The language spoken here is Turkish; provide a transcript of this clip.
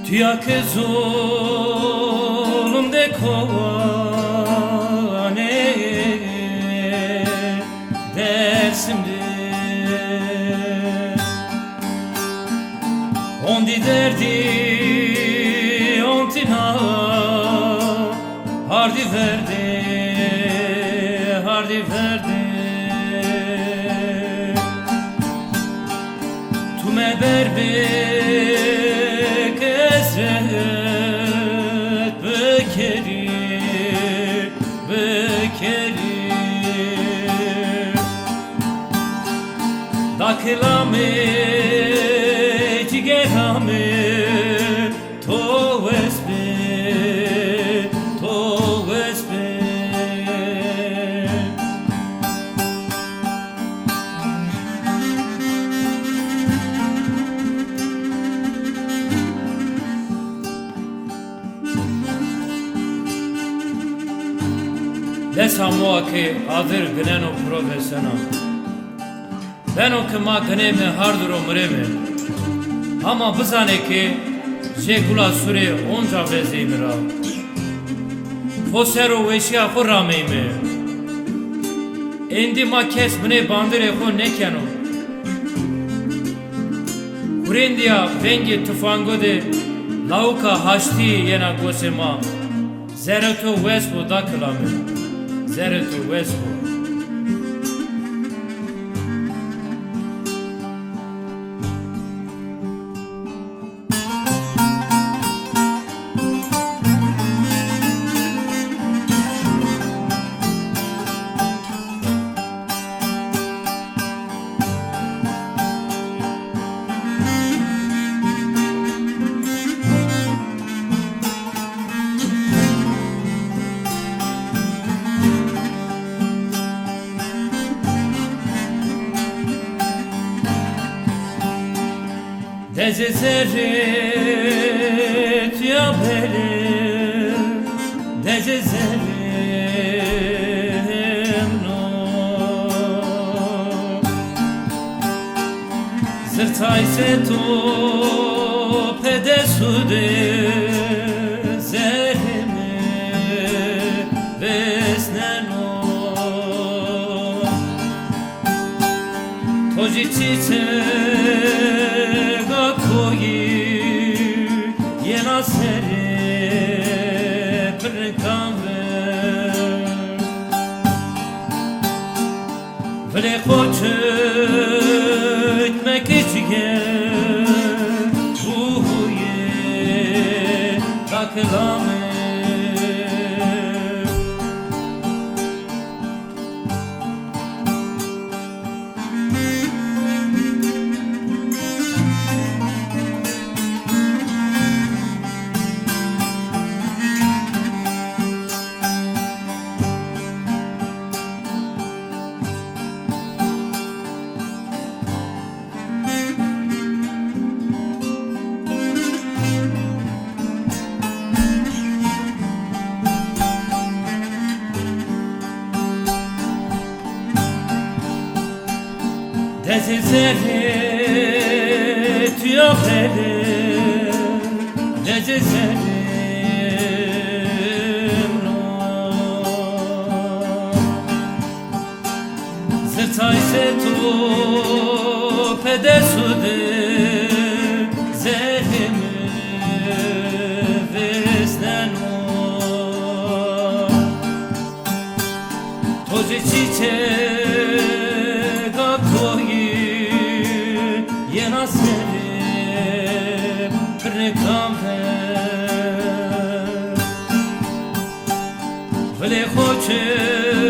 Tüya ke zulüm de kovane dersimde Ondi derdi ontina hardi verde Tu me berbek ezret bekeri Dakilame cigerame to esbe Desa moa ke adir gneno profesena Beno ke ma gneme harduro mreme Ama bizane ke jekula sure onca vezimira Fosero veşya khurrameyme Endi ma kes bne bandire kho nekeno Kurendia vengi tufangode lauka haşti yena gosema Zereto vespo dakilame Zereto vespo Dezezeret ya bele Dezezerem no Zırtay se to pedesude Zereme vesneno Toji çiçe Yena sere pırkanve Vle koçetmek içge Uhuye takılame Dezezeret ya bele Dezezerem no Zırtay se to pedesude Zereme vesneno Tozi çiçek akoyi Yena sere pırkanve Vle koçet